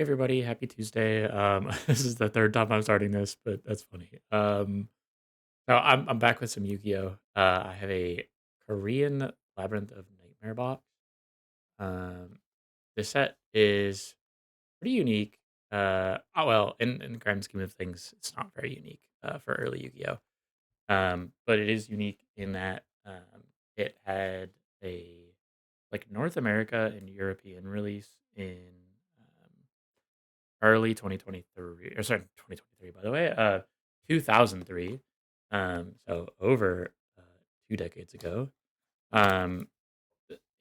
Everybody, happy Tuesday. This is the third time I'm starting this, but that's funny. So I'm back with some Yu-Gi-Oh. I have a Korean Labyrinth of Nightmare box. Um, this set is pretty unique. Well, in the grand scheme of things, it's not very unique for early Yu-Gi-Oh. But it is unique in that it had a like North America and European release in um, early 2023, or sorry, 2023, by the way, 2003. So over 2 decades ago. Um,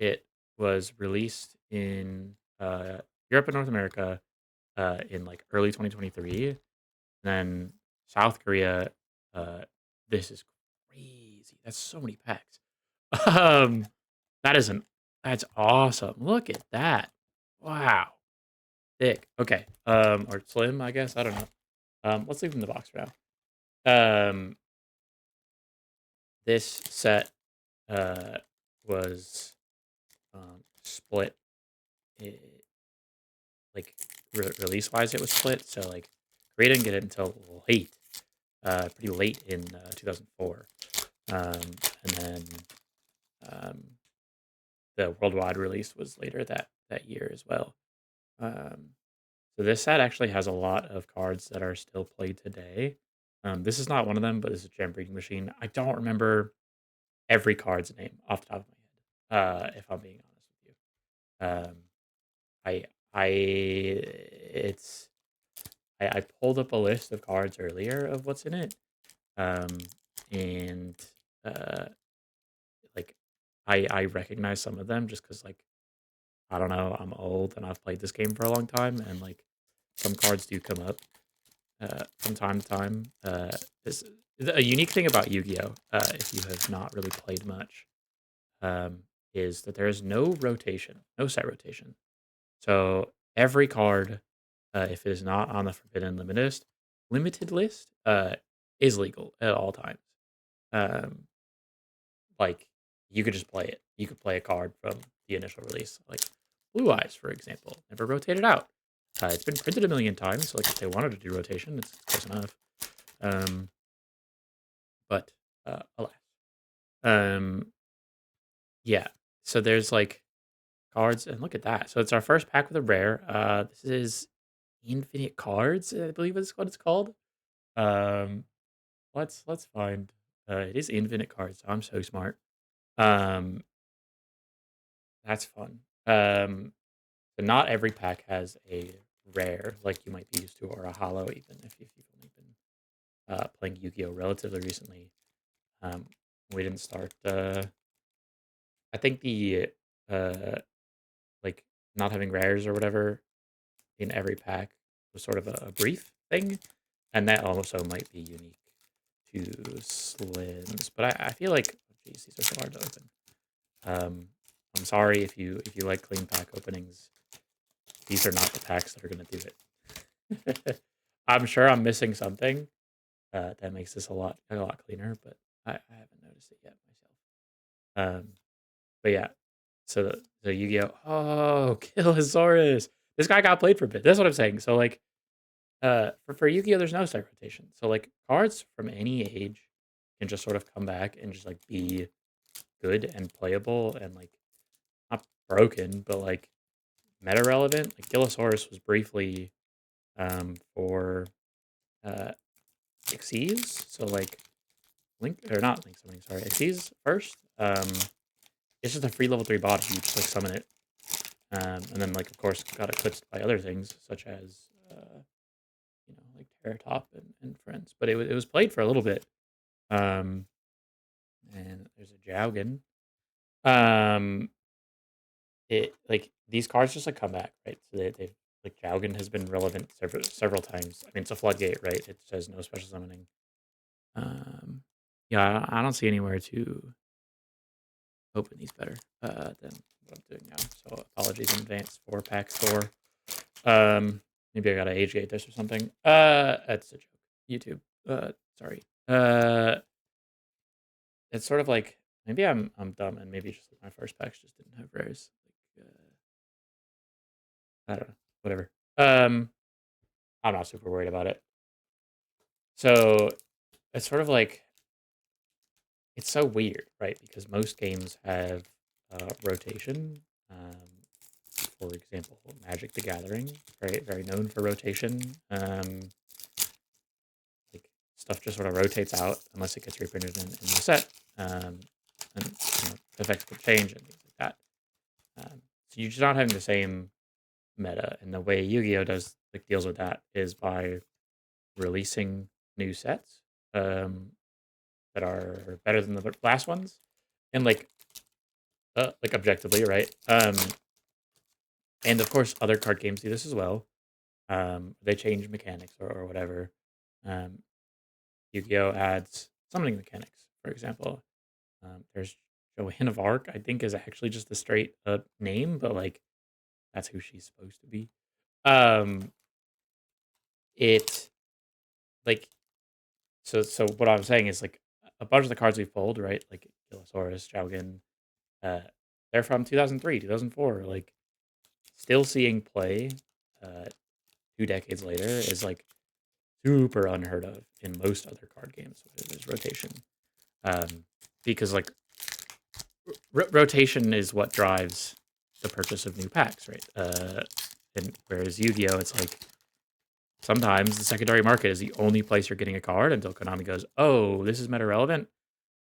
it was released in Europe and North America in like early 2023. And then South Korea, uh, this is crazy. That's so many packs. um, that is an that's awesome. Look at that. Wow. Thick. Okay. Or slim, I guess. I don't know. Let's leave them in the box for now. This set uh was split it, like release wise it was split, so like Korea didn't get it until late, pretty late in 2004. And then um the worldwide release was later that year as well. Um so this set actually has a lot of cards that are still played today. This is not one of them, but this is Jam Breeding Machine. I don't remember every card's name off the top of my head, if I'm being honest with you. I I it's I pulled up a list of cards earlier of what's in it, um, and uh, like I recognize some of them just because like I don't know, I'm old and I've played this game for a long time, and like some cards do come up from time to time. This a unique thing about Yu-Gi-Oh, if you have not really played much, um, is that there is no rotation, no set rotation. So every card, if it is not on the forbidden limited list, is legal at all times. Um, like you could just play it. You could play a card from the initial release, like Blue Eyes, for example, never rotated out. It's been printed a million times, so like if they wanted to do rotation, it's close enough. Um, but alas, um, yeah. So there's like cards, and look at that. So it's our first pack with a rare. This is Infinite Cards, I believe is what it's called. Um, let's find. It is Infinite Cards. I'm so smart. Um, that's fun. But not every pack has a rare like you might be used to, or a hollow, even if you've only been playing Yu-Gi-Oh relatively recently. Um, we didn't start. I think the uh like not having rares or whatever in every pack was sort of a brief thing, and that also might be unique to slims. But I feel like, oh, geez, these are so hard to open. Um, I'm sorry if you like clean pack openings. These are not the packs that are going to do it. I'm sure I'm missing something that makes this a lot cleaner, but I haven't noticed it yet myself. But yeah, so Yu-Gi-Oh. Oh, Killosaurus. This guy got played for a bit. That's what I'm saying. So like for Yu-Gi-Oh, there's no set rotation. So like cards from any age can just sort of come back and just like be good and playable and like not broken, but like meta relevant. Like Gillosaurus was briefly for uh Xyz. So like Link or not Link summoning, sorry. Xyz first. It's just a free level 3 body. You just like summon it. And then like of course got eclipsed by other things such as like Terra Top and friends. But it was played for a little bit. Um and there's a Jowgen. Um, it like these cards just like come back, right? So they've like Jowgen has been relevant several times. I mean, it's a floodgate, right? It says no special summoning. Um, yeah, I don't see anywhere to open these better than what I'm doing now. So apologies in advance for pack 4. Maybe I gotta age gate this or something. That's a joke. YouTube. Sorry. It's sort of like maybe I'm dumb and maybe just like my first packs just didn't have rares. Like, I don't know. Whatever. Um, I'm not super worried about it. So it's sort of like it's so weird, right? Because most games have rotation. For example, Magic the Gathering, very known for rotation. Like stuff just sort of rotates out unless it gets reprinted in the set, and effects could change and things like that. So you're just not having the same meta, and the way Yu-Gi-Oh deals with that is by releasing new sets um, that are better than the last ones, and like objectively, right? And of course, other card games do this as well. They change mechanics or whatever. Um, Yu-Gi-Oh adds summoning mechanics, for example. There's Joanne of Arc, I think, is actually just a straight up name, but like that's who she's supposed to be. Um, it like so what I'm saying is like a bunch of the cards we've pulled, right? Like Gillosaurus, Jowgen, uh, they're from 2003, 2004. Like still seeing play, uh, 2 decades later is like super unheard of in most other card games. There's rotation, um, because like rotation is what drives the purchase of new packs, right? And whereas Yu-Gi-Oh, it's like sometimes the secondary market is the only place you're getting a card until Konami goes, "Oh, this is meta relevant.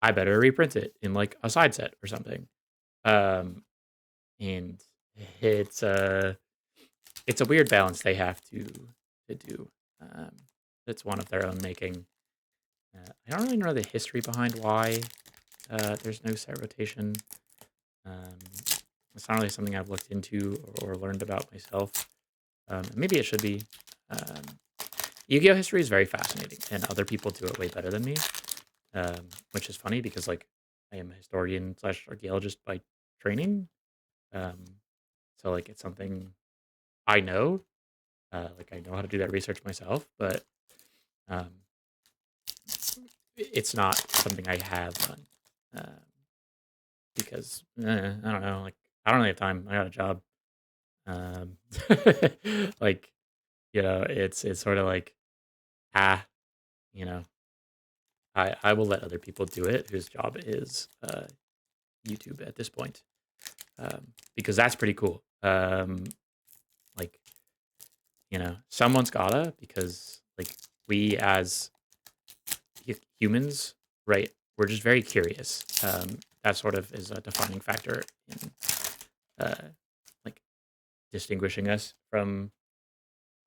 I better reprint it in like a side set or something." Um, and it's a it's a weird balance they have to do. Um, it's one of their own making. I don't really know the history behind why there's no set rotation. Um, it's not really something I've looked into or learned about myself. Maybe it should be. Um, Yu-Gi-Oh history is very fascinating, and other people do it way better than me, which is funny because like I am a historian slash archaeologist by training. Um, so like it's something I know. Like I know how to do that research myself, but um, it's not something I have done because I don't know. Like I don't really have time. I got a job. Um, like it's sort of like ah, you know, I will let other people do it whose job is YouTube at this point, because that's pretty cool. Like someone's gotta because like we as humans, right? We're just very curious. That sort of is a defining factor in uh, like distinguishing us from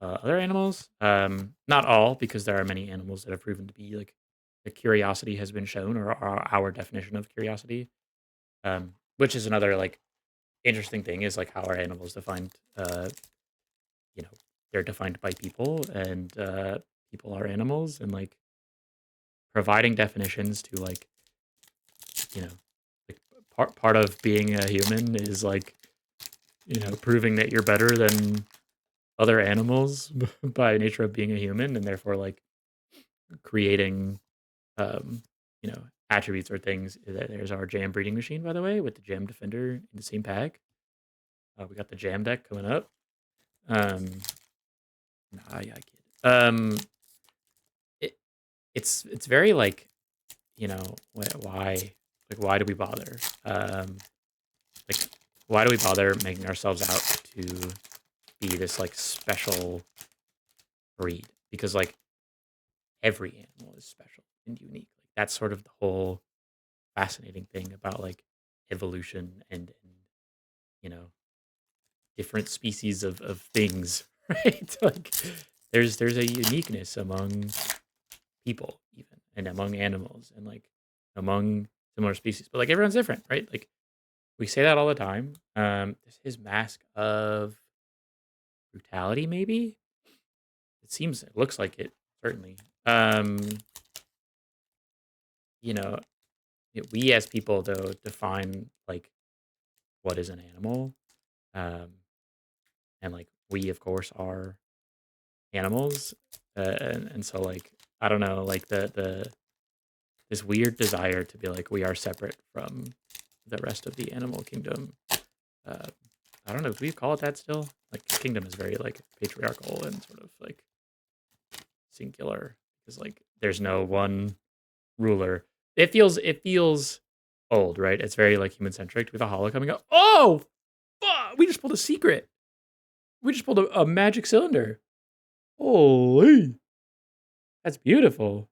other animals. Not all, because there are many animals that have proven to be like the curiosity has been shown, or our definition of curiosity. Which is another like interesting thing is like how are animals defined? You know, they're defined by people, and people are animals, and like providing definitions to like you know, like part of being a human is like proving that you're better than other animals by nature of being a human, and therefore like creating um, attributes or things. There's our jam breeding machine, by the way, with the jam defender in the same pack. We got the jam deck coming up. Um, nah, yeah, kid. It, it's very like why why do we bother? Like why do we bother making ourselves out to be this like special breed? Because like every animal is special and unique. Like that's sort of the whole fascinating thing about like evolution and you know different species of things, right? Like there's a uniqueness among people even and among animals and like among similar species, but like everyone's different, right? Like we say that all the time. This his mask of brutality, maybe it looks like it certainly. Um, you know, we as people though define like what is an animal, um, and like we of course are animals, and so like I don't know, like the this weird desire to be like we are separate from the rest of the animal kingdom. Uh, I don't know. Do we call it that still? Like kingdom is very like patriarchal and sort of like singular because like there's no one ruler. It feels old, right? It's very like human centric. We have a hollow coming up. Oh, fuck! We just pulled a secret. We just pulled a magic cylinder. Holy, that's beautiful.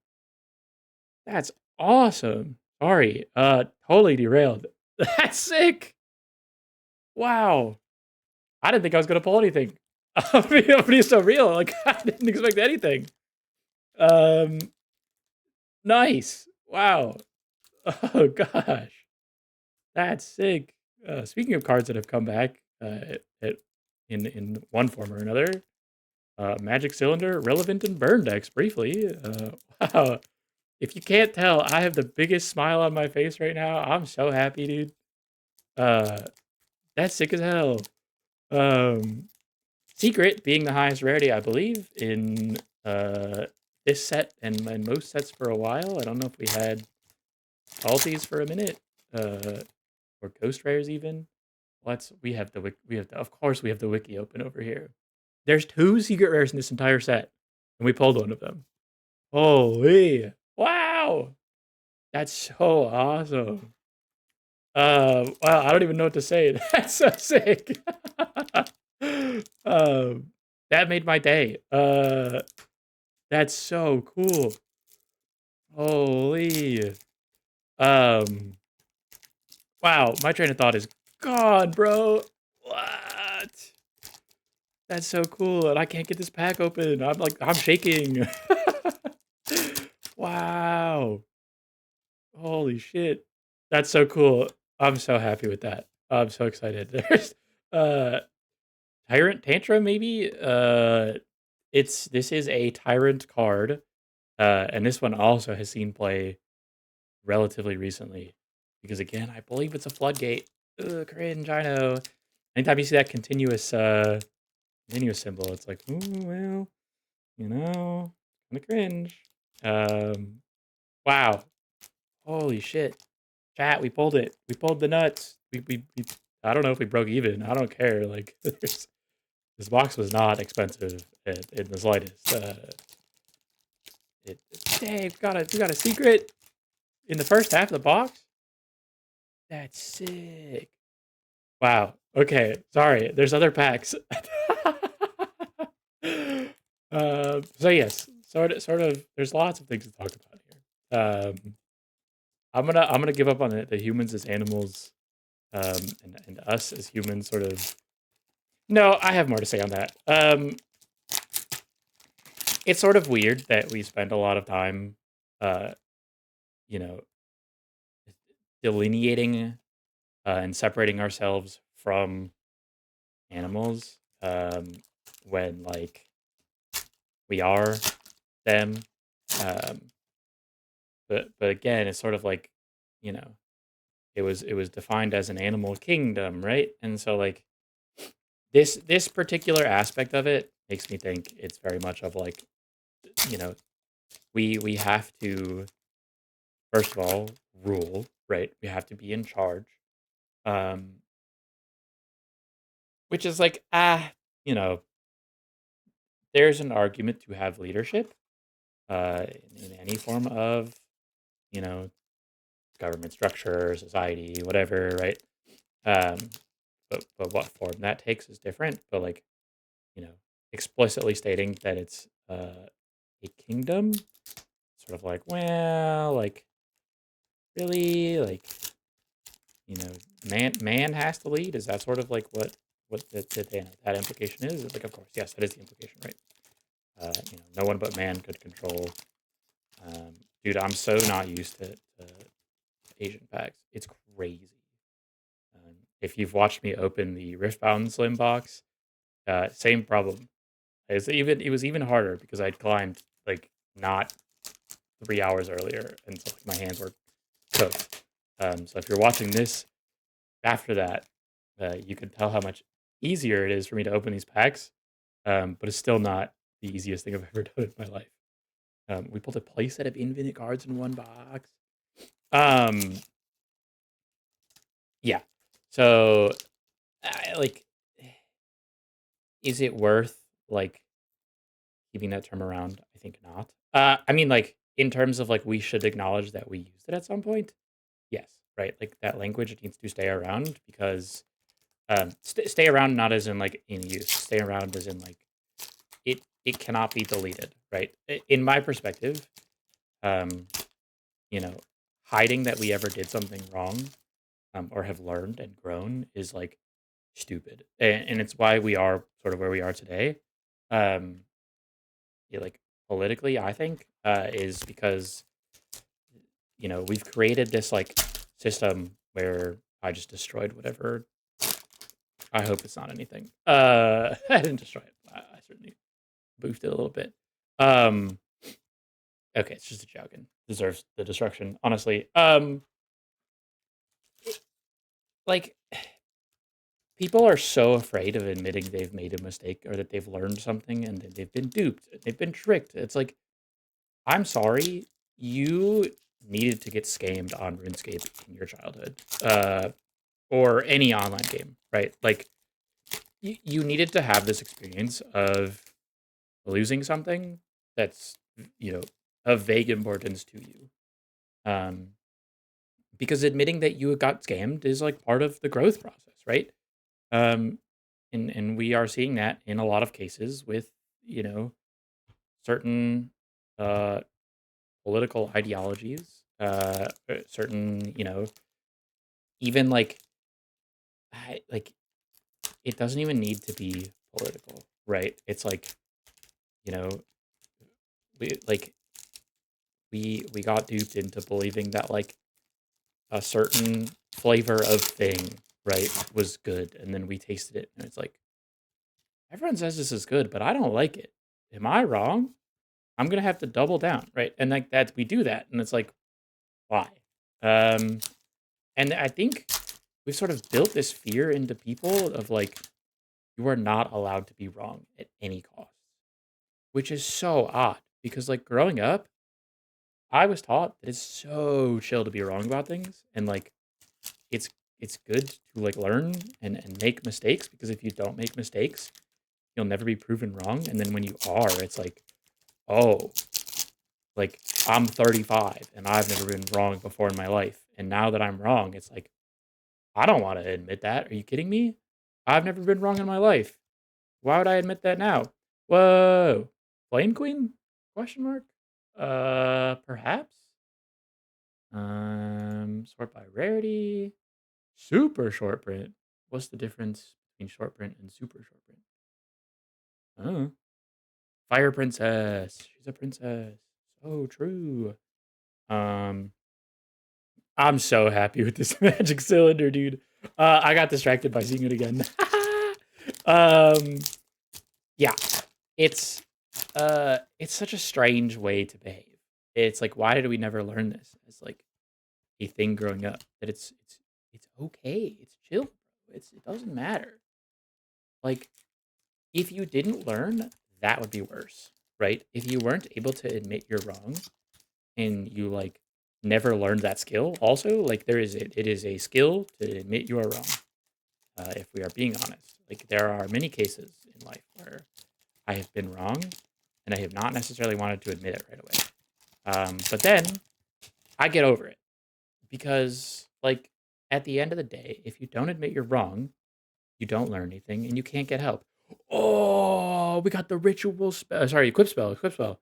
That's awesome. Sorry, totally derailed. That's sick. Wow. I didn't think I was gonna pull anything. Everybody's so real. Like I didn't expect anything. Um, nice. Wow. Oh gosh, that's sick. Speaking of cards that have come back, in one form or another, Magic Cylinder relevant in burn decks briefly. Wow. If you can't tell, I have the biggest smile on my face right now. I'm so happy, dude. Uh, that's sick as hell. Um, Secret being the highest rarity, I believe, in this set and most sets for a while. I don't know if we had salties for a minute, or ghost rares even. We have of course we have the wiki open over here. There's 2 secret rares in this entire set, and we pulled one of them. Holy wow, that's so awesome. Wow, I don't even know what to say. That's so sick. um, that made my day. That's so cool. Holy. Um, wow, my train of thought is gone, bro. What? That's so cool, and I can't get this pack open. I'm shaking. Wow. Holy shit. That's so cool. I'm so happy with that. I'm so excited. There's uh Tyrant Tantrum maybe? This is a Tyrant card. And this one also has seen play relatively recently. Because again, I believe it's a floodgate. Ugh, cringe, I know. Anytime you see that continuous symbol, it's like, ooh, well, kind of cringe. Um, wow. Holy shit. Chat, we pulled it. We pulled the nuts. We I don't know if we broke even. I don't care. Like, this box was not expensive in the slightest. Dang, we got a secret in the first half of the box. That's sick. Wow. Okay. Sorry. There's other packs. So yes, sort of. There's lots of things to talk about here. I'm gonna give up on the humans as animals, and us as humans. Sort of. No, I have more to say on that. It's sort of weird that we spend a lot of time, uh, you know, delineating and separating ourselves from animals, when like we are them. Um, but again, it's sort of like, you know, it was defined as an animal kingdom, right? And so like this particular aspect of it makes me think it's very much of like, you know, we have to first of all rule, right? We have to be in charge. Um, which is like, you know, there's an argument to have leadership, in any form of, you know, government structure, society, whatever, right? Um, but what form that takes is different. But like, you know, explicitly stating that it's a kingdom, sort of like, well, like really, like, you know, man has to lead. Is that sort of like what that implication is? It's like, of course, yes, that is the implication, right? No one but man could control. Dude, I'm so not used to Asian packs. It's crazy. If you've watched me open the Riftbound Slim box, same problem. It was even harder because I'd climbed like not 3 hours earlier, and so like, my hands were cooked. So if you're watching this after that, you can tell how much easier it is for me to open these packs. But it's still not the easiest thing I've ever done in my life. We pulled a playset of infinite cards in one box. Um, yeah. So, like, is it worth like keeping that term around? I think not. I mean, like in terms of like we should acknowledge that we used it at some point. Yes, right. Like that language needs to stay around because stay around not as in like in use. Stay around as in like it cannot be deleted. Right. In my perspective, um, you know, hiding that we ever did something wrong or have learned and grown is like stupid, and it's why we are sort of where we are today. Um, yeah, like politically, I think is because we've created this like system where I just destroyed whatever. I hope it's not anything. I didn't destroy it. I certainly boofed it a little bit. Um, okay, it's just a joke and deserves the destruction. Honestly, like people are so afraid of admitting they've made a mistake or that they've learned something and that they've been duped, they've been tricked. It's like, I'm sorry, you needed to get scammed on RuneScape in your childhood, or any online game, right? Like, you needed to have this experience of losing something that's, you know, of vague importance to you. Um, because admitting that you got scammed is like part of the growth process, right? Um, and we are seeing that in a lot of cases with, you know, certain uh, political ideologies, certain, even like it doesn't even need to be political, right? It's like, you know, we like we got duped into believing that like a certain flavor of thing, right, was good, and then we tasted it, and it's like everyone says this is good, but I don't like it. Am I wrong? I'm gonna have to double down, right? And like that, we do that, and it's like, why? Um, and I think we've sort of built this fear into people of like you are not allowed to be wrong at any cost, which is so odd because like growing up, I was taught that it's so chill to be wrong about things, and like it's it's good to like learn and make mistakes because if you don't make mistakes, you'll never be proven wrong. And then when you are, it's like, oh, like I'm 35 and I've never been wrong before in my life. And now that I'm wrong, it's like, I don't want to admit that. Are you kidding me? I've never been wrong in my life. Why would I admit that now? Whoa. Flame Queen? Question mark? Perhaps? Sort by rarity. Super short print. What's the difference between short print and super short print? Oh. Fire princess. She's a princess. So true. Um, I'm so happy with this magic cylinder, dude. I got distracted by seeing it again. um, yeah, it's it's such a strange way to behave. It's like, why did we never learn this as like a thing growing up? That it's okay. It's chill. It doesn't matter. Like if you didn't learn, that would be worse, right? If you weren't able to admit you're wrong and you like never learned that skill, also like it is a skill to admit you are wrong. If we are being honest, like there are many cases in life where I have been wrong and I have not necessarily wanted to admit it right away. But then I get over it because like at the end of the day, if you don't admit you're wrong, you don't learn anything and you can't get help. Oh, we got the ritual spell. Sorry, equip spell. Equip spell.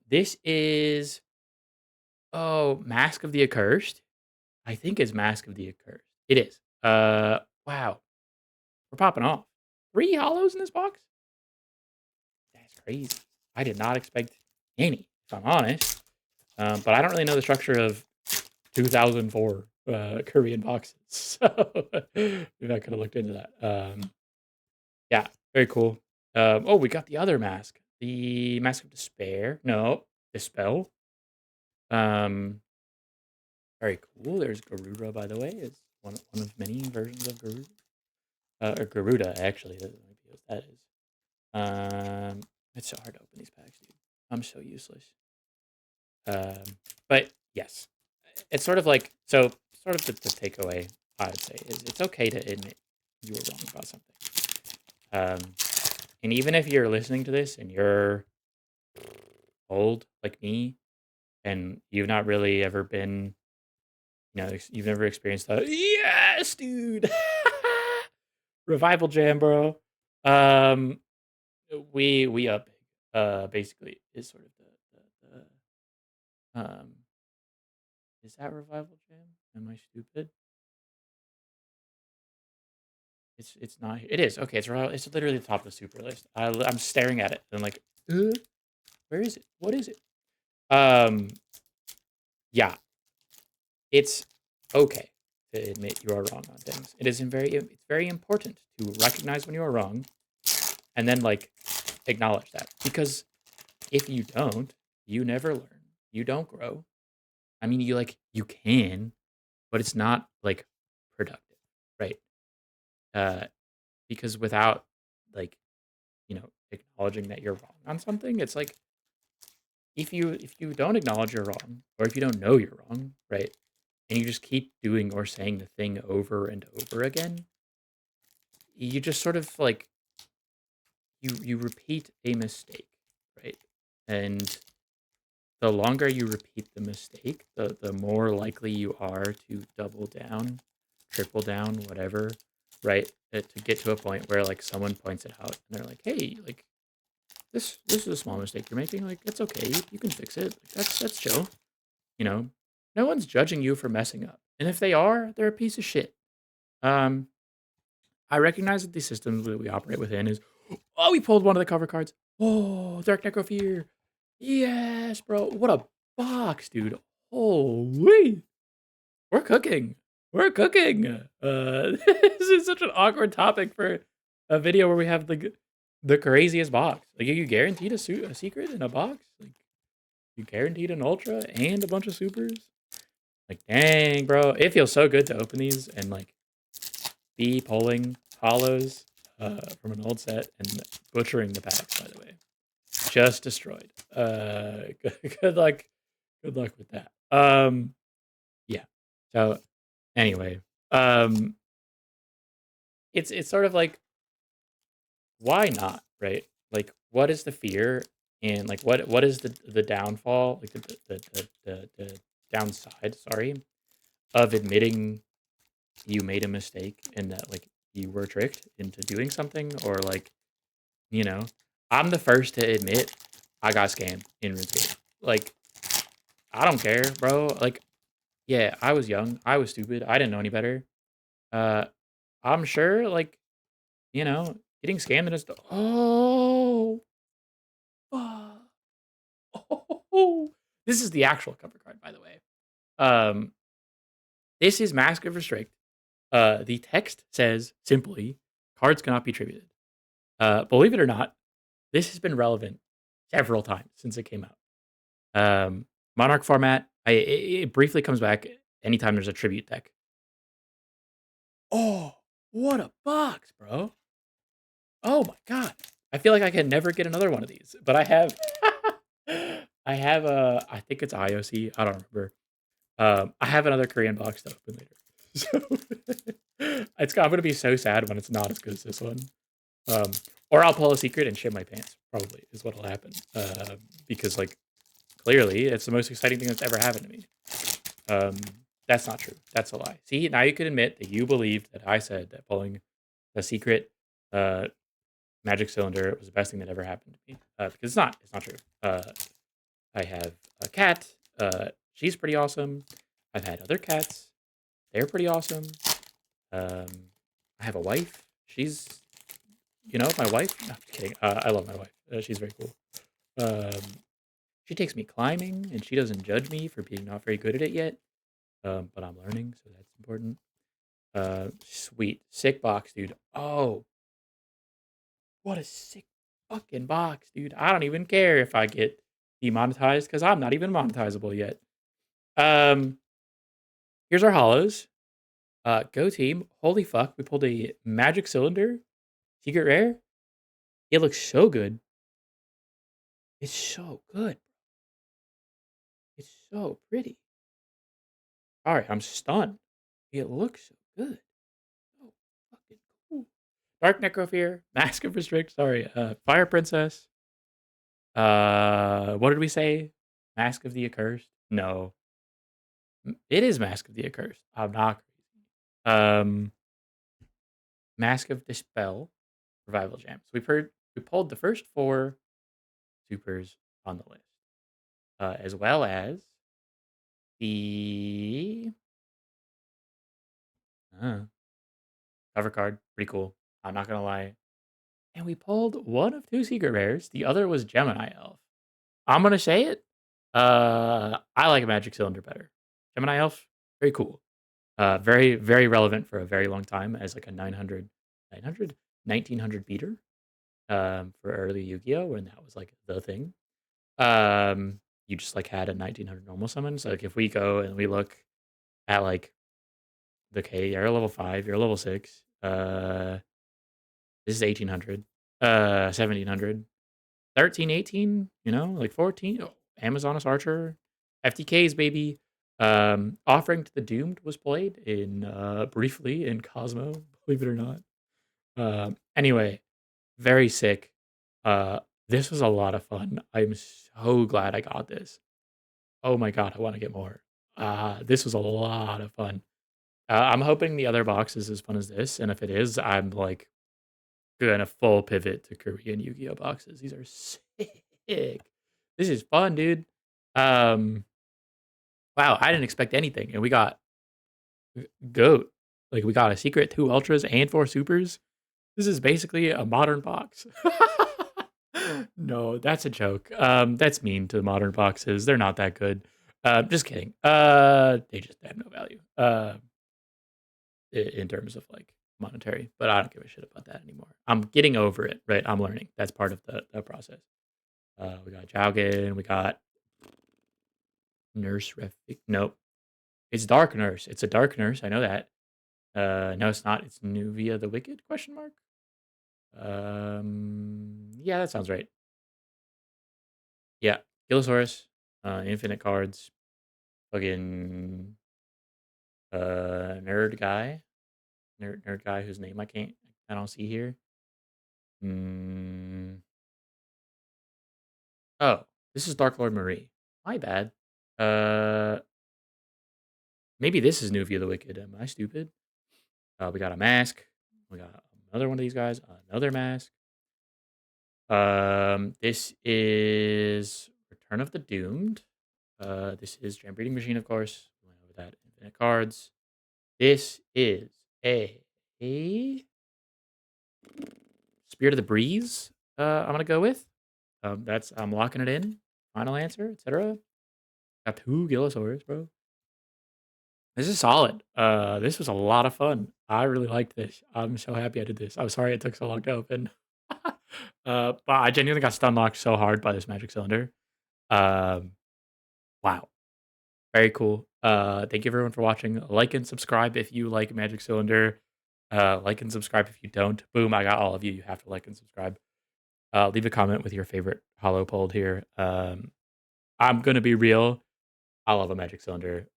This is Mask of the Accursed. I think it's Mask of the Accursed. It is. Wow, we're popping off. 3 hollows in this box. That's crazy. I did not expect any, if I'm honest. But I don't really know the structure of 2004 Korean boxes, so maybe I could have looked into that. Yeah, very cool. Oh, we got the other mask, the Mask of Despair. No, Dispel. Um, Very cool. There's Garuda, by the way. It's one of many versions of Garuda. Or Garuda, actually. That might be what that is. It's so hard to open these packs, dude. I'm so useless. Um, but yes, it's sort of like so. Sort of the takeaway I would say is it's okay to admit you were wrong about something. And even if you're listening to this and you're old like me and you've not really ever been, you've never experienced that. Yes, dude. Revival jam, bro. Um, we up basically is sort of the is that revival jam? Am I stupid? It's not. It is okay. It's literally the top of the super list. I'm staring at it and I'm like, where is it? What is it? Um, yeah, it's okay to admit you are wrong on things. It's very important to recognize when you are wrong and then like acknowledge that because if you don't, you never learn. You don't grow. I mean, you can, but it's not like productive, right? Uh, because without like acknowledging that you're wrong on something, it's like if you don't acknowledge you're wrong, or if you don't know you're wrong, right, and you just keep doing or saying the thing over and over again, you just sort of like you repeat a mistake, right? And the longer you repeat the mistake, the more likely you are to double down, triple down, whatever, right? To get to a point where like someone points it out and they're like, "Hey, like this is a small mistake you're making. Like it's okay. You can fix it. Like, that's chill." You know, no one's judging you for messing up, and if they are, they're a piece of shit. Um, I recognize that the systems that we operate within is, oh, we pulled one of the cover cards. Oh, Dark Necrofear. Yes, bro. What a box, dude. Holy. We're cooking. We're cooking. This is such an awkward topic for a video where we have the craziest box. Like, you guaranteed a secret in a box? Like, you guaranteed an ultra and a bunch of supers? Like, dang, bro. It feels so good to open these and, like, be pulling hollows from an old set and butchering the packs, by the way. Just destroyed. Good luck. Good luck with that. Yeah. So anyway, um, it's sort of like why not, right? Like, what is the fear, and like what is the downfall, like the downside, sorry, of admitting you made a mistake and that like you were tricked into doing something, or like you know, I'm the first to admit I got scammed in RuneScape. Like, I don't care, bro. Like, yeah, I was young, I was stupid, I didn't know any better. Uh, I'm sure, like, getting scammed and just fuck. Oh, this is the actual cover card, by the way. Um, this is Mask of Restrict. The text says simply, cards cannot be tributed. Believe it or not, this has been relevant several times since it came out. Monarch format, it briefly comes back anytime there's a tribute deck. Oh, what a box, bro. Oh my god. I feel like I can never get another one of these, but I have I have I think it's IOC, I don't remember. I have another Korean box to open later. So I'm gonna be so sad when it's not as good as this one. Um, or I'll pull a secret and shit my pants, probably is what'll happen. Because like clearly it's the most exciting thing that's ever happened to me. Um, that's not true. That's a lie. See, now you can admit that you believed that I said that pulling a secret uh magic cylinder was the best thing that ever happened to me. Because it's not. It's not true. I have a cat. She's pretty awesome. I've had other cats. They're pretty awesome. Um, I have a wife. She's, my wife. No, I'm kidding. I love my wife. She's very cool. Um, she takes me climbing, and she doesn't judge me for being not very good at it yet. But I'm learning, so that's important. Sweet, sick box, dude. Oh, what a sick fucking box, dude. I don't even care if I get demonetized because I'm not even monetizable yet. Um, Here's our hollows. Go team. Holy fuck, we pulled a magic cylinder. Secret rare. It looks so good. It's so good. It's so pretty. All right, I'm stunned. It looks so good. So fucking cool. Dark Necrofear, Mask of Restrict, sorry, Fire Princess. What did we say? Mask of the Accursed? No. It is Mask of the Accursed. I'm not crazy. Mask of Dispel, Revival Gems. We pulled the first four supers on the list. As well as the uh, cover card. Pretty cool. I'm not gonna lie. And we pulled one of two secret rares. The other was Gemini Elf. I'm gonna say it. I like a Magic Cylinder better. Gemini Elf, very cool. Very, very relevant for a very long time as like a 1900 beater for early Yu-Gi-Oh! When that was like the thing. You just like had a 1900 normal summon. So like if we go and we look at like okay, you're a level 5, you're a level 6. This is 1800, 1700, 13, 18. Like 14. Oh, Amazoness Archer, FTKs, baby. Offering to the Doomed was played in briefly in Cosmo, believe it or not. Anyway, very sick. Uh, this was a lot of fun. I'm so glad I got this. Oh my god, I want to get more. This was a lot of fun. I'm hoping the other box is as fun as this, and if it is, I'm like gonna full pivot to Korean Yu-Gi-Oh boxes. These are sick. This is fun, dude. Um, wow, I didn't expect anything, and we got goat. Like we got a secret, 2 ultras, and 4 supers. This is basically a modern box. No, that's a joke. That's mean to modern boxes. They're not that good. Just kidding. They just have no value. In terms of like monetary, but I don't give a shit about that anymore. I'm getting over it, right? I'm learning. That's part of the process. We got Jaugen, we got Nurse Refik. Nope. It's Dark Nurse. It's a Dark Nurse. I know that. No, it's not. It's Nuvia the Wicked? Question mark. Yeah, that sounds right. Yeah, Gillosaurus, infinite cards, fucking nerd guy whose name I don't see here. Mm, oh, this is Dark Lord Marie. My bad. Uh, maybe this is Nuvia the Wicked. Am I stupid? We got a mask. We got another one of these guys. Another mask. This is Return of the Doomed. This is Jam Breeding Machine, of course. We went over that. Infinite cards. This is a Spirit of the Breeze. I'm gonna go with. I'm locking it in. Final answer, etc. Got 2 Gillosaurus, bro. This is solid. This was a lot of fun. I really liked this. I'm so happy I did this. I'm sorry it took so long to open. But I genuinely got stun locked so hard by this Magic Cylinder. Um, wow. Very cool. Thank you everyone for watching. Like and subscribe if you like Magic Cylinder. Like and subscribe if you don't. Boom, I got all of you. You have to like and subscribe. Leave a comment with your favorite hollow pulled here. I'm gonna be real. I love a Magic Cylinder.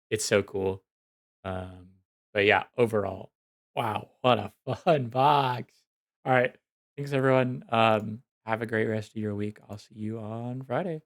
It's so cool. Um, but yeah, overall, wow, what a fun box. All right. Thanks everyone. Have a great rest of your week. I'll see you on Friday.